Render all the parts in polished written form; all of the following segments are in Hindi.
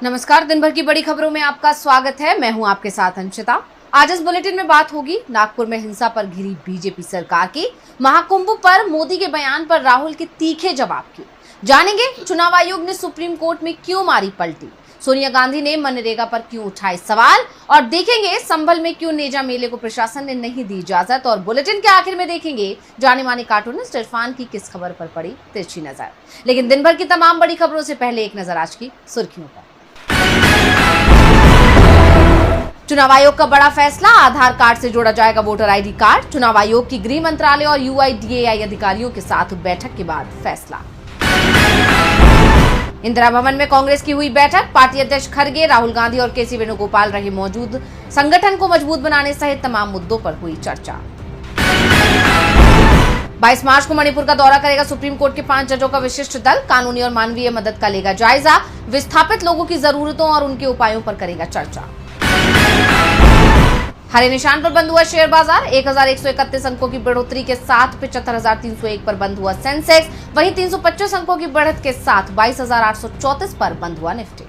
नमस्कार, दिन भर की बड़ी खबरों में आपका स्वागत है। मैं हूं आपके साथ अंशिता। आज इस बुलेटिन में बात होगी नागपुर में हिंसा पर घिरी बीजेपी सरकार की, महाकुंभ पर मोदी के बयान पर राहुल के तीखे जवाब की। जानेंगे चुनाव आयोग ने सुप्रीम कोर्ट में क्यों मारी पलटी, सोनिया गांधी ने मनरेगा पर क्यों उठाए सवाल, और देखेंगे संभल में क्यों नेजा मेले को प्रशासन ने नहीं दी इजाजत। और बुलेटिन के आखिर में देखेंगे जाने माने कार्टूनिस्ट इरफान की किस खबर पर पड़ी तिरछी नजर। लेकिन दिन भर की तमाम बड़ी खबरों से पहले एक नजर आज की सुर्खियों पर। चुनाव आयोग का बड़ा फैसला, आधार कार्ड से जोड़ा जाएगा वोटर आईडी कार्ड। चुनाव आयोग की गृह मंत्रालय और यूआईडीएआई अधिकारियों के साथ बैठक के बाद फैसला। इंदिरा भवन में कांग्रेस की हुई बैठक, पार्टी अध्यक्ष खड़गे, राहुल गांधी और केसी वेणुगोपाल रहे मौजूद। संगठन को मजबूत बनाने सहित तमाम मुद्दों पर हुई चर्चा। 22 मार्च को मणिपुर का दौरा करेगा सुप्रीम कोर्ट के 5 जजों का विशिष्ट दल, कानूनी और मानवीय मदद का लेगा जायजा, विस्थापित लोगों की जरूरतों और उनके उपायों पर करेगा चर्चा। हरे निशान पर बंद हुआ शेयर बाजार, 1131 अंकों की बढ़ोतरी के साथ 75,301 पर बंद हुआ सेंसेक्स, वहीं 325 अंकों की बढ़त के साथ 22,834 पर बंद हुआ निफ्टी।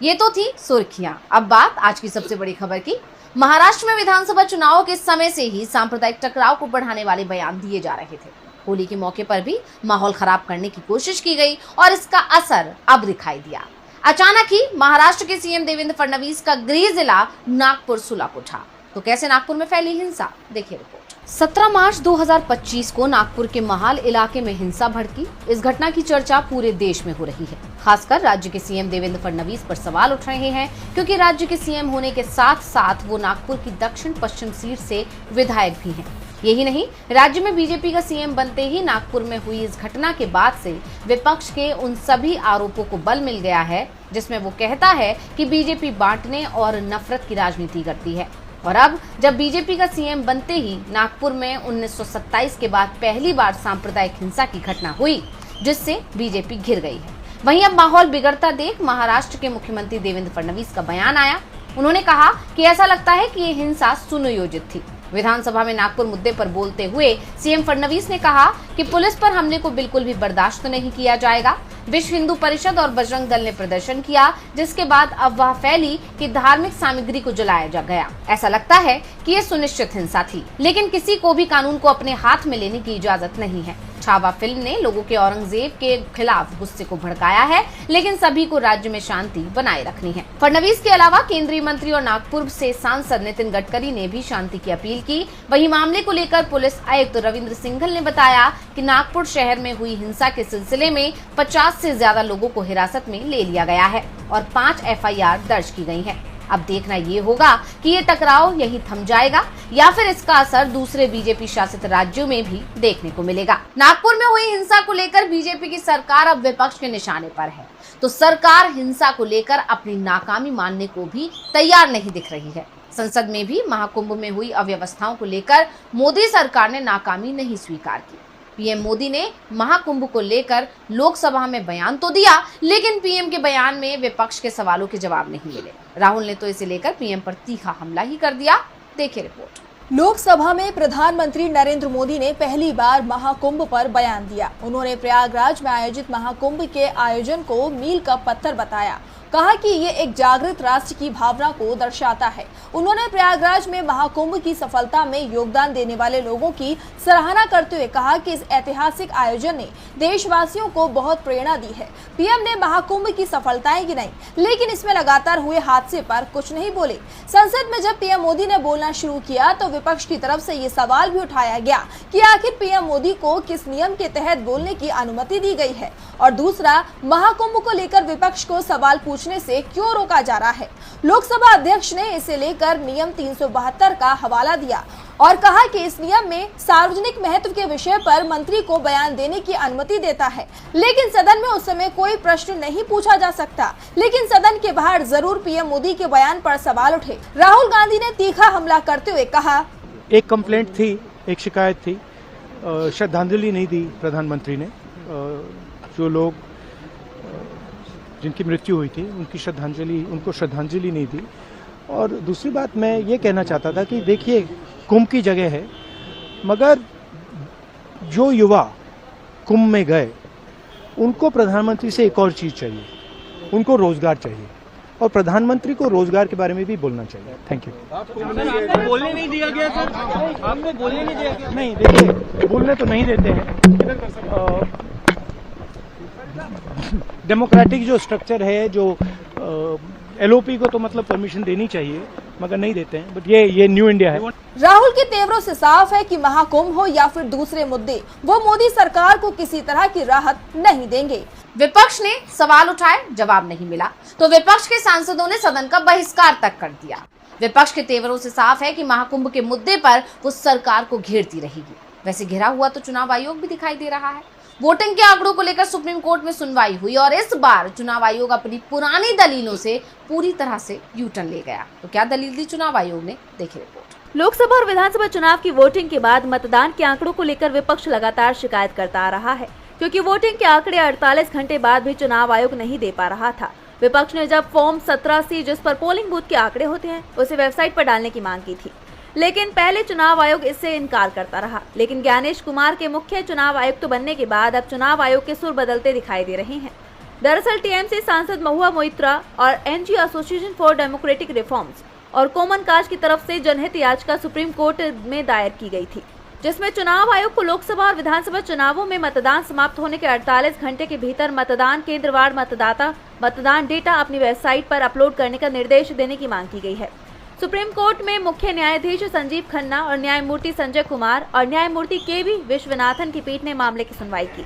ये तो थी सुर्खियां। अब बात आज की सबसे बड़ी खबर की। महाराष्ट्र में विधानसभा चुनाव के समय से ही सांप्रदायिक टकराव को बढ़ाने वाले बयान दिए जा रहे थे। होली के मौके पर भी माहौल खराब करने की कोशिश की गई और इसका असर अब दिखाई दिया। अचानक ही महाराष्ट्र के सीएम देवेंद्र फडणवीस का गृह जिला नागपुर सुलग उठा। तो कैसे नागपुर में फैली हिंसा, देखिए रिपोर्ट। 17 मार्च 2025 को नागपुर के महाल इलाके में हिंसा भड़की। इस घटना की चर्चा पूरे देश में हो रही है। खासकर राज्य के सीएम देवेंद्र फडणवीस पर सवाल उठ रहे हैं, क्योंकि राज्य के सीएम होने के साथ साथ वो नागपुर की दक्षिण पश्चिम सीट से विधायक भी हैं। यही नहीं, राज्य में बीजेपी का सीएम बनते ही नागपुर में हुई इस घटना के बाद से विपक्ष के उन सभी आरोपों को बल मिल गया है जिसमें वो कहता है कि बीजेपी बांटने और नफरत की राजनीति करती है। और अब जब बीजेपी का सीएम बनते ही नागपुर में 1927 के बाद पहली बार सांप्रदायिक हिंसा की घटना हुई, जिससे बीजेपी घिर गई है। वहीं अब माहौल बिगड़ता देख महाराष्ट्र के मुख्यमंत्री देवेंद्र फडणवीस का बयान आया। उन्होंने कहा कि ऐसा लगता है कि ये हिंसा सुनियोजित थी। विधानसभा में नागपुर मुद्दे पर बोलते हुए सीएम फडणवीस ने कहा कि पुलिस पर हमले को बिल्कुल भी बर्दाश्त नहीं किया जाएगा। विश्व हिंदू परिषद और बजरंग दल ने प्रदर्शन किया, जिसके बाद अफवाह फैली कि धार्मिक सामग्री को जलाया जा गया। ऐसा लगता है कि ये सुनिश्चित हिंसा थी, लेकिन किसी को भी कानून को अपने हाथ में लेने की इजाजत नहीं है। छावा फिल्म ने लोगों के औरंगजेब के खिलाफ गुस्से को भड़काया है, लेकिन सभी को राज्य में शांति बनाए रखनी है। फडणवीस के अलावा केंद्रीय मंत्री और नागपुर से सांसद नितिन गडकरी ने भी शांति की अपील की। वहीं मामले को लेकर पुलिस आयुक्त रविंद्र सिंघल ने बताया कि नागपुर शहर में हुई हिंसा के सिलसिले में 50 से ज्यादा लोगों को हिरासत में ले लिया गया है और 5 एफआईआर दर्ज की गई है। अब देखना ये होगा कि ये टकराव यही थम जाएगा या फिर इसका असर दूसरे बीजेपी शासित राज्यों में भी देखने को मिलेगा। नागपुर में हुई हिंसा को लेकर बीजेपी की सरकार अब विपक्ष के निशाने पर है, तो सरकार हिंसा को लेकर अपनी नाकामी मानने को भी तैयार नहीं दिख रही है। संसद में भी महाकुंभ में हुई अव्यवस्थाओं को लेकर मोदी सरकार ने नाकामी नहीं स्वीकार की। पीएम मोदी ने महाकुंभ को लेकर लोकसभा में बयान तो दिया, लेकिन पीएम के बयान में विपक्ष के सवालों के जवाब नहीं मिले। राहुल ने तो इसे लेकर पीएम पर तीखा हमला ही कर दिया। देखिए रिपोर्ट। लोकसभा में प्रधानमंत्री नरेंद्र मोदी ने पहली बार महाकुंभ पर बयान दिया। उन्होंने प्रयागराज में आयोजित महाकुंभ के आयोजन को मील का पत्थर बताया। कहा कि ये एक जागृत राष्ट्र की भावना को दर्शाता है। उन्होंने प्रयागराज में महाकुंभ की सफलता में योगदान देने वाले लोगों की सराहना करते हुए कहा कि इस ऐतिहासिक आयोजन ने देशवासियों को बहुत प्रेरणा दी है। पीएम ने महाकुंभ की सफलताएं गिनाई, लेकिन इसमें लगातार हुए हादसे पर कुछ नहीं बोले। संसद में जब पीएम मोदी ने बोलना शुरू किया तो विपक्ष की तरफ से ये सवाल भी उठाया गया कि आखिर पीएम मोदी को किस नियम के तहत बोलने की अनुमति दी गई है, और दूसरा, महाकुंभ को लेकर विपक्ष को सवाल पूछने से क्यों रोका जा रहा है। लोकसभा अध्यक्ष ने इसे लेकर नियम 372 का हवाला दिया और कहा कि इस नियम में सार्वजनिक महत्व के विषय पर मंत्री को बयान देने की अनुमति देता है, लेकिन सदन में उस समय कोई प्रश्न नहीं पूछा जा सकता। लेकिन सदन के बाहर जरूर पीएम मोदी के बयान पर सवाल उठे। राहुल गांधी ने तीखा हमला करते हुए कहा, एक कंप्लेंट थी, एक शिकायत थी, श्रद्धांजलि नहीं दी प्रधानमंत्री ने। जो लोग जिनकी मृत्यु हुई थी उनको श्रद्धांजलि नहीं दी। और दूसरी बात मैं ये कहना चाहता था कि देखिए, कुंभ की जगह है, मगर जो युवा कुंभ में गए उनको प्रधानमंत्री से एक और चीज़ चाहिए, उनको रोजगार चाहिए और प्रधानमंत्री को रोजगार के बारे में भी बोलना चाहिए। Thank you. आपको बोलने नहीं दिया गया सर, आपको बोलने नहीं दिया गया। नहीं, देखिए बोलने तो नहीं देते हैं। डेमोक्रेटिक जो स्ट्रक्चर है, जो एलओपी को तो मतलब परमिशन देनी चाहिए, मगर नहीं देते हैं। बट ये न्यू इंडिया है। राहुल के तेवरों से साफ है कि महाकुंभ हो या फिर दूसरे मुद्दे, वो मोदी सरकार को किसी तरह की राहत नहीं देंगे। विपक्ष ने सवाल उठाए, जवाब नहीं मिला तो विपक्ष के सांसदों ने सदन का बहिष्कार तक कर दिया। विपक्ष के तेवरों से साफ है कि महाकुंभ के मुद्दे पर वो सरकार को घेरती रहेगी। वैसे घिरा हुआ तो चुनाव आयोग भी दिखाई दे रहा है। वोटिंग के आंकड़ों को लेकर सुप्रीम कोर्ट में सुनवाई हुई और इस बार चुनाव आयोग अपनी पुरानी दलीलों से पूरी तरह से यू टर्न ले गया। तो क्या दलील दी चुनाव आयोग ने, देखिए रिपोर्ट। लोकसभा और विधानसभा चुनाव की वोटिंग के बाद मतदान के आंकड़ों को लेकर विपक्ष लगातार शिकायत करता आ रहा है, क्योंकि वोटिंग के आंकड़े 48 घंटे बाद भी चुनाव आयोग नहीं दे पा रहा था। विपक्ष ने जब फॉर्म 17C, जिस पर पोलिंग बूथ के आंकड़े होते हैं, उसे वेबसाइट पर डालने की मांग की थी, लेकिन पहले चुनाव आयोग इससे इनकार करता रहा। लेकिन ज्ञानेश कुमार के मुख्य चुनाव आयुक्त बनने के बाद अब चुनाव आयोग के सुर बदलते दिखाई दे रहे हैं। दरअसल टीएमसी सांसद महुआ मोइत्रा और NGO association for democratic reforms और कोमन काज की तरफ से जनहित याचिका सुप्रीम कोर्ट में दायर की गई थी, जिसमें चुनाव आयोग को लोकसभा और विधानसभा चुनावों में मतदान समाप्त होने के 48 घंटे के भीतर मतदान केंद्रवार मतदाता मतदान डेटा अपनी वेबसाइट पर अपलोड करने का निर्देश देने की मांग की गई है। सुप्रीम कोर्ट में मुख्य न्यायाधीश संजीव खन्ना और न्यायमूर्ति संजय कुमार और न्यायमूर्ति के.वी. विश्वनाथन की पीठ ने मामले की सुनवाई की।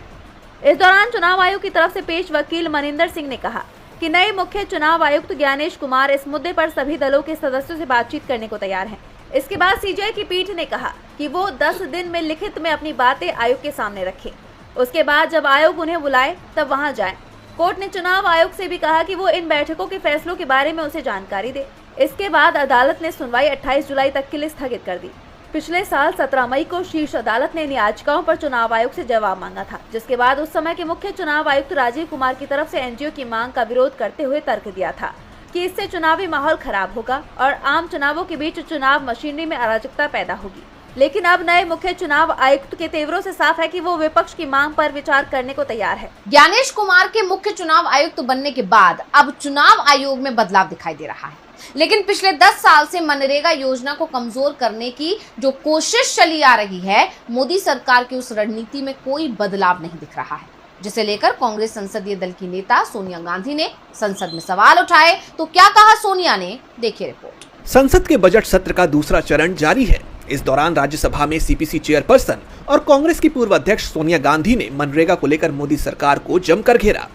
इस दौरान चुनाव आयोग की तरफ से पेश वकील मनिंदर सिंह ने कहा कि नए मुख्य चुनाव आयुक्त ज्ञानेश कुमार इस मुद्दे पर सभी दलों के सदस्यों से बातचीत करने को तैयार हैं। इसके बाद सीजेआई की पीठ ने कहा कि वो 10 दिन में लिखित में अपनी बातें आयोग के सामने रखें। उसके बाद जब आयोग उन्हें बुलाए तब वहां जाएं। कोर्ट ने चुनाव आयोग से भी कहा कि वो इन बैठकों के फैसलों के बारे में उसे जानकारी दे। इसके बाद अदालत ने सुनवाई 28 जुलाई तक के लिए स्थगित कर दी। पिछले साल 17 मई को शीर्ष अदालत ने इन याचिकाओं पर चुनाव आयोग से जवाब मांगा था, जिसके बाद उस समय के मुख्य चुनाव आयुक्त राजीव कुमार की तरफ से एनजीओ की मांग का विरोध करते हुए तर्क दिया था कि इससे चुनावी माहौल खराब होगा और आम चुनावों के बीच चुनाव मशीनरी में अराजकता पैदा होगी। लेकिन अब नए मुख्य चुनाव आयुक्त के तेवरों से साफ है कि वो विपक्ष की मांग पर विचार करने को तैयार है। ज्ञानेश कुमार के मुख्य चुनाव आयुक्त बनने के बाद अब चुनाव आयोग में बदलाव दिखाई दे रहा है, लेकिन पिछले 10 साल से मनरेगा योजना को कमजोर करने की जो कोशिश चली आ रही है, मोदी सरकार की उस रणनीति में कोई बदलाव नहीं दिख रहा है, जिसे लेकर कांग्रेस संसदीय दल की नेता सोनिया गांधी ने संसद में सवाल उठाए। तो क्या कहा सोनिया ने, देखिए रिपोर्ट। संसद के बजट सत्र का दूसरा चरण जारी है। इस दौरान राज्यसभा में सीपीसी चेयरपर्सन और कांग्रेस की पूर्व अध्यक्ष सोनिया गांधी ने मनरेगा को लेकर मोदी सरकार को जमकर घेरा।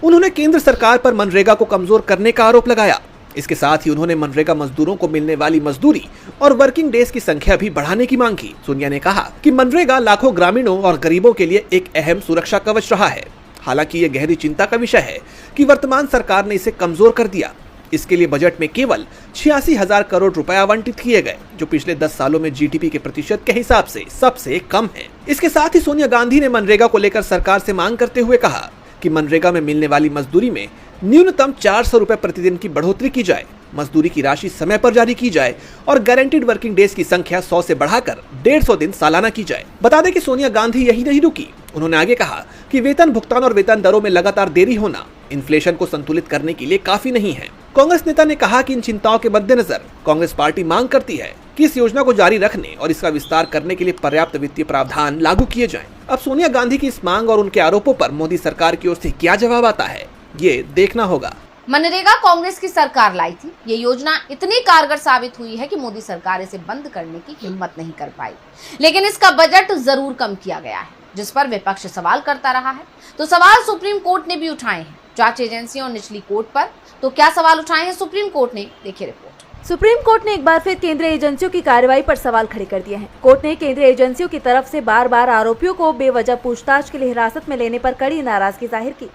उन्होंने केंद्र सरकार पर मनरेगा को कमजोर करने का आरोप लगाया। इसके साथ ही उन्होंने मनरेगा मजदूरों को मिलने वाली मजदूरी और वर्किंग डेज की संख्या भी बढ़ाने की मांग की। सोनिया ने कहा कि मनरेगा लाखों ग्रामीणों और गरीबों के लिए एक अहम सुरक्षा कवच रहा है। हालांकि ये गहरी चिंता का विषय है कि वर्तमान सरकार ने इसे कमजोर कर दिया। इसके लिए बजट में केवल 86,000 करोड़ रुपए आवंटित किए गए, जो पिछले 10 सालों में जीडीपी के प्रतिशत के हिसाब से सबसे कम है। इसके साथ ही सोनिया गांधी ने मनरेगा को लेकर सरकार से मांग करते हुए कहा कि मनरेगा में मिलने वाली मजदूरी में न्यूनतम 400 रुपए प्रतिदिन की बढ़ोतरी की जाए, मजदूरी की राशि समय पर जारी की जाए और गारंटीड वर्किंग डेज की संख्या 100 से बढ़ाकर 150 दिन सालाना की जाए। बता दें कि सोनिया गांधी यही नहीं रुकी। उन्होंने आगे कहा कि वेतन भुगतान और वेतन दरों में लगातार देरी होना इन्फ्लेशन को संतुलित करने के लिए काफी नहीं है। कांग्रेस नेता ने कहा कि इन चिंताओं के मद्देनजर कांग्रेस पार्टी मांग करती है कि इस योजना को जारी रखने और इसका विस्तार करने के लिए पर्याप्त वित्तीय प्रावधान लागू किए जाएं। अब सोनिया गांधी की इस मांग और उनके आरोपों पर मोदी सरकार की ओर से क्या जवाब आता है, ये देखना होगा। मनरेगा कांग्रेस की सरकार लाई थी। ये योजना इतनी कारगर साबित हुई है कि मोदी सरकार इसे बंद करने की हिम्मत नहीं कर पाई, लेकिन इसका बजट जरूर कम किया गया है, जिस पर विपक्ष सवाल करता रहा है। तो सवाल सुप्रीम कोर्ट ने भी उठाए हैं, जांच एजेंसियों और निचली कोर्ट पर। तो क्या सवाल उठाए हैं सुप्रीम कोर्ट ने, देखिए रिपोर्ट। सुप्रीम कोर्ट ने एक बार फिर केंद्रीय एजेंसियों की कार्रवाई पर सवाल खड़े कर दिए हैं। कोर्ट ने केंद्रीय एजेंसियों की तरफ से बार बार आरोपियों को बेवजह पूछताछ के लिए हिरासत में लेने पर कड़ी नाराजगी जाहिर की।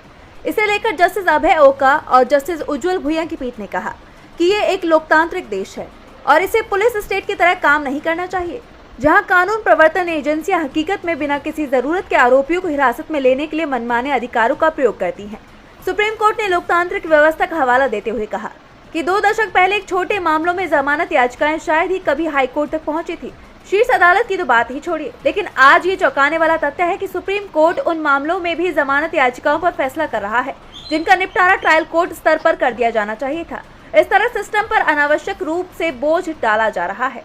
इसे लेकर जस्टिस अभय ओका और जस्टिस उज्जवल भुइयां की पीठ ने कहा कि ये एक लोकतांत्रिक देश है और इसे पुलिस स्टेट की तरह काम नहीं करना चाहिए, जहां कानून प्रवर्तन एजेंसियां हकीकत में बिना किसी जरूरत के आरोपियों को हिरासत में लेने के लिए मनमाने अधिकारों का प्रयोग करती हैं। सुप्रीम कोर्ट ने लोकतांत्रिक व्यवस्था का हवाला देते हुए कहा कि 2 दशक पहले एक छोटे मामलों में जमानत याचिकाएं शायद ही कभी हाई कोर्ट तक पहुंची थी। शीर्ष अदालत की तो बात ही छोड़िए, लेकिन आज ये चौंकाने वाला तथ्य है कि सुप्रीम कोर्ट उन मामलों में भी जमानत याचिकाओं पर फैसला कर रहा है जिनका निपटारा ट्रायल कोर्ट स्तर पर कर दिया जाना चाहिए था। इस तरह सिस्टम पर अनावश्यक रूप से बोझ डाला जा रहा है।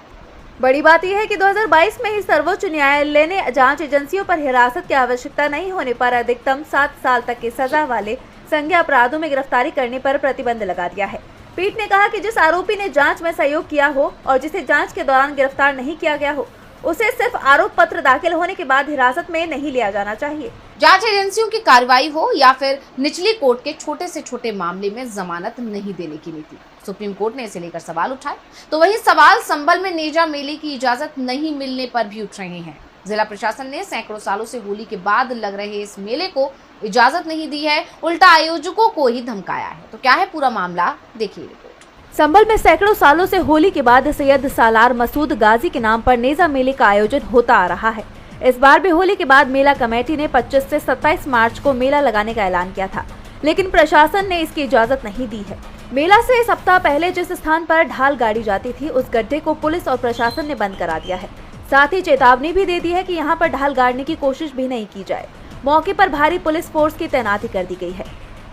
बड़ी बात यह है कि 2022 में ही सर्वोच्च न्यायालय ने जांच एजेंसियों पर हिरासत की आवश्यकता नहीं होने पर अधिकतम 7 साल तक की सजा वाले संज्ञेय अपराधों में गिरफ्तारी करने पर प्रतिबंध लगा दिया है। पीठ ने कहा कि जिस आरोपी ने जांच में सहयोग किया हो और जिसे जांच के दौरान गिरफ्तार नहीं किया गया हो, उसे सिर्फ आरोप पत्र दाखिल होने के बाद हिरासत में नहीं लिया जाना चाहिए। जांच एजेंसियों की कार्रवाई हो या फिर निचली कोर्ट के छोटे से छोटे मामले में जमानत नहीं देने की नीति, सुप्रीम कोर्ट ने इसे लेकर सवाल उठाए। तो वही सवाल संभल में नेजा मेले की इजाजत नहीं मिलने पर भी उठ रहे हैं। जिला प्रशासन ने सैकड़ों सालों से होली के बाद लग रहे इस मेले को इजाजत नहीं दी है, उल्टा आयोजकों को ही धमकाया है। तो क्या है पूरा मामला, देखिए रिपोर्ट। संभल में सैकड़ों सालों से होली के बाद सैयद सालार मसूद गाजी के नाम पर नेजा मेले का आयोजन होता आ रहा है। इस बार भी होली के बाद मेला कमेटी ने 25 से 27 मार्च को मेला लगाने का ऐलान किया था, लेकिन प्रशासन ने इसकी इजाजत नहीं दी है। मेला से सप्ताह पहले जिस स्थान पर ढाल गाड़ी जाती थी, उस गड्ढे को पुलिस और प्रशासन ने बंद करा दिया है। साथ ही चेतावनी भी दे दी है कि यहाँ पर ढाल गाड़ने की कोशिश भी नहीं की जाए। मौके पर भारी पुलिस फोर्स की तैनाती कर दी गई है।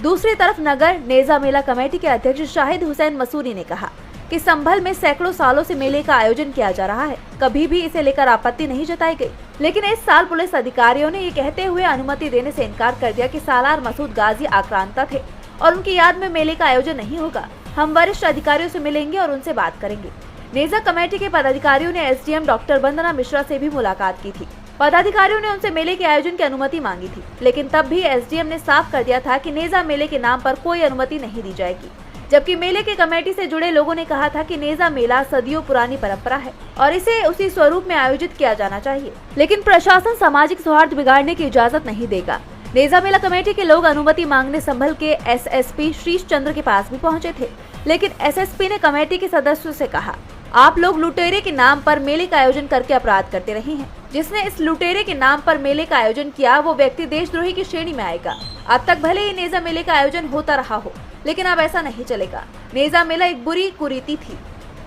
दूसरी तरफ नगर नेजा मेला कमेटी के अध्यक्ष शाहिद हुसैन मसूरी ने कहा कि संभल में सैकड़ों सालों से मेले का आयोजन किया जा रहा है, कभी भी इसे लेकर आपत्ति नहीं जताई गई, लेकिन इस साल पुलिस अधिकारियों ने ये कहते हुए अनुमति देने से इनकार कर दिया कि सालार मसूद गाजी आक्रांता थे और उनकी याद में मेले का आयोजन नहीं होगा। हम वरिष्ठ अधिकारियों से मिलेंगे और उनसे बात करेंगे। नेजा कमेटी के पदाधिकारियों ने एसडीएम डॉक्टर वंदना मिश्रा से भी मुलाकात की थी। पदाधिकारियों ने उनसे मेले के आयोजन की अनुमति मांगी थी, लेकिन तब भी एसडीएम ने साफ कर दिया था कि नेजा मेले के नाम पर कोई अनुमति नहीं दी जाएगी। जबकि मेले के कमेटी से जुड़े लोगों ने कहा था कि नेजा मेला सदियों पुरानी परंपरा है और इसे उसी स्वरूप में आयोजित किया जाना चाहिए, लेकिन प्रशासन सामाजिक सौहार्द बिगाड़ने की इजाजत नहीं देगा। नेजा मेला कमेटी के लोग अनुमति मांगने संभल के एसएसपी शीश चंद्र के पास भी पहुंचे थे, लेकिन एसएसपी ने कमेटी के सदस्यों से कहा, आप लोग लुटेरे के नाम पर मेले का आयोजन करके अपराध करते रहे हैं। जिसने इस लुटेरे के नाम पर मेले का आयोजन किया वो व्यक्ति देशद्रोही की श्रेणी में आएगा। अब तक भले ही नेजा मेले का आयोजन होता रहा हो, लेकिन अब ऐसा नहीं चलेगा। नेजा मेला एक बुरी कुरीति थी।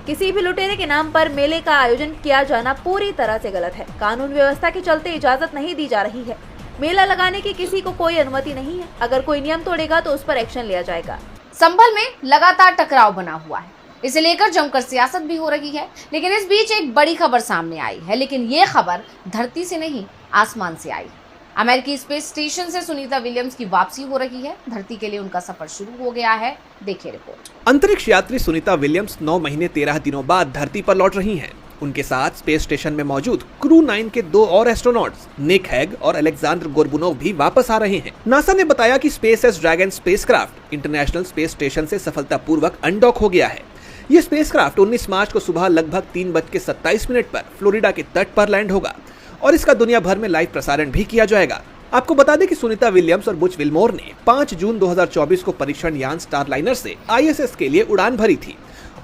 किसी भी लुटेरे के नाम पर मेले का आयोजन किया जाना पूरी तरह से गलत है। कानून व्यवस्था के चलते इजाजत नहीं दी जा रही है। मेला लगाने की किसी को कोई अनुमति नहीं है। अगर कोई नियम तोड़ेगा तो उस पर एक्शन लिया जाएगा। संभल में लगातार टकराव बना हुआ है, इसे लेकर जमकर सियासत भी हो रही है। लेकिन इस बीच एक बड़ी खबर सामने आई है, लेकिन ये खबर धरती से नहीं आसमान से आई। अमेरिकी स्पेस स्टेशन से सुनीता विलियम्स की वापसी हो रही है। धरती के लिए उनका सफर शुरू हो गया है, देखिए रिपोर्ट। अंतरिक्ष यात्री सुनीता विलियम्स 9 महीने 13 दिनों बाद धरती पर लौट रही हैं। उनके साथ स्पेस स्टेशन में मौजूद क्रू 9 के 2 और एस्ट्रोनॉट्स निक हैग और अलेक्जेंडर गोर्बुनोव भी वापस आ रहे हैं। नासा ने बताया कि SpaceX dragon spacecraft international space station से सफलतापूर्वक अनडॉक हो गया है। ये स्पेसक्राफ्ट 19 मार्च को सुबह लगभग 3:27 पर फ्लोरिडा के तट पर लैंड होगा और इसका दुनिया भर में लाइव प्रसारण भी किया जाएगा। आपको बता दें कि सुनीता विलियम्स और बुच विल्मोर ने 5 जून 2024 को परीक्षण यान स्टारलाइनर से आईएसएस के लिए उड़ान भरी थी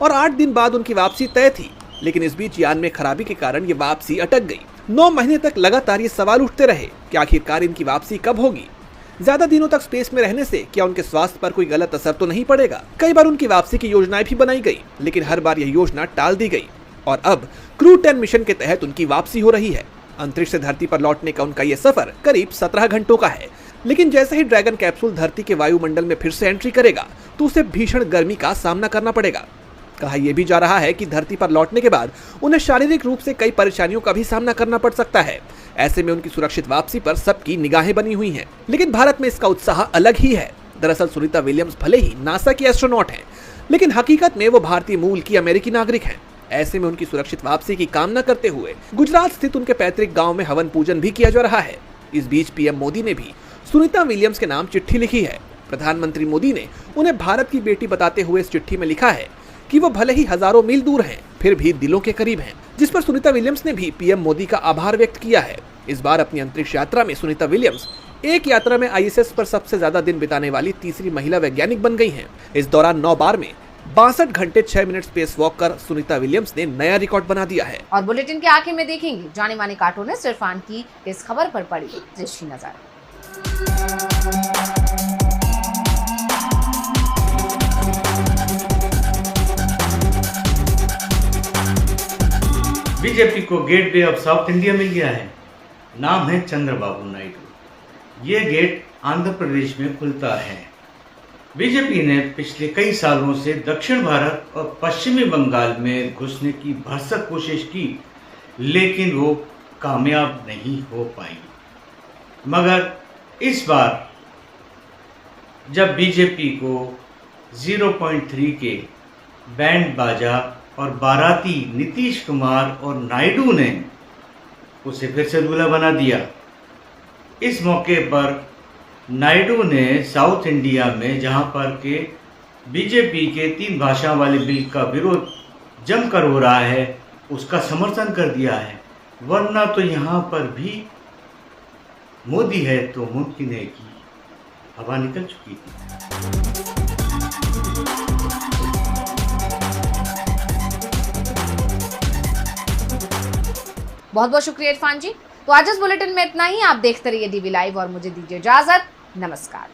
और 8 दिन बाद उनकी वापसी तय थी, लेकिन इस बीच यान में खराबी के कारण ये वापसी अटक गई। 9 महीने तक लगातार ये सवाल उठते रहे कि आखिरकार इनकी वापसी कब होगी। ज्यादा दिनों तक स्पेस में रहने से क्या उनके स्वास्थ्य पर कोई गलत असर तो नहीं पड़ेगा। कई बार उनकी वापसी की योजनाएं भी बनाई गई, लेकिन हर बार यह योजना टाल दी गई और अब क्रू 10 मिशन के तहत उनकी वापसी हो रही है। अंतरिक्ष से धरती पर लौटने का उनका यह सफर करीब 17 घंटों का है, लेकिन जैसे ही ड्रैगन कैप्सूल धरती के वायुमंडल में फिर से एंट्री करेगा तो उसे भीषण गर्मी का सामना करना पड़ेगा। कहा यह भी जा रहा है कि धरती पर लौटने के बाद उन्हें शारीरिक रूप से कई परेशानियों का भी सामना करना पड़ सकता है। ऐसे में उनकी सुरक्षित वापसी पर सबकी निगाहें बनी हुई हैं, लेकिन भारत में इसका उत्साह अलग ही है। दरअसल सुनीता विलियम्स भले ही नासा की एस्ट्रोनॉट हैं, लेकिन हकीकत में वो भारतीय मूल की अमेरिकी नागरिक हैं। ऐसे में उनकी सुरक्षित वापसी की कामना करते हुए गुजरात स्थित उनके पैतृक गांव में हवन पूजन भी किया जा रहा है। इस बीच पीएम मोदी ने भी सुनीता विलियम्स के नाम चिट्ठी लिखी है। प्रधानमंत्री मोदी ने उन्हें भारत की बेटी बताते हुए इस चिट्ठी में लिखा है कि वो भले ही हजारों मील दूर हैं, फिर भी दिलों के करीब हैं, जिस पर सुनीता विलियम्स ने भी पीएम मोदी का आभार व्यक्त किया है। इस बार अपनी अंतरिक्ष यात्रा में सुनीता विलियम्स एक यात्रा में आईएसएस पर सबसे ज्यादा दिन बिताने वाली तीसरी महिला वैज्ञानिक बन गई हैं। इस दौरान 9 बार में 62 घंटे 6 मिनट स्पेस वॉक कर सुनीता विलियम्स ने नया रिकॉर्ड बना दिया है। और बुलेटिन के आखिर में देखेंगे जाने माने कार्टून इरफान की इस खबर पर पड़ी दृष्टि नजर। बीजेपी को गेटवे ऑफ साउथ इंडिया मिल गया है। नाम है चंद्रबाबू नायडू। ये गेट आंध्र प्रदेश में खुलता है। बीजेपी ने पिछले कई सालों से दक्षिण भारत और पश्चिमी बंगाल में घुसने की भरसक कोशिश की, लेकिन वो कामयाब नहीं हो पाई। मगर इस बार जब बीजेपी को 0.3 के बैंड बाजा और बाराती नीतीश कुमार और नायडू ने उसे फिर से दूल्हा बना दिया। इस मौके पर नायडू ने साउथ इंडिया में जहां पर के बीजेपी के 3 भाषा वाले बिल का विरोध जमकर हो रहा है, उसका समर्थन कर दिया है। वरना तो यहाँ पर भी मोदी है तो मुमकिन है कि हवा निकल चुकी थी। बहुत बहुत शुक्रिया इरफान जी। तो आज इस बुलेटिन में इतना ही। आप देखते रहिए डीवी लाइव और मुझे दीजिए इजाजत। नमस्कार।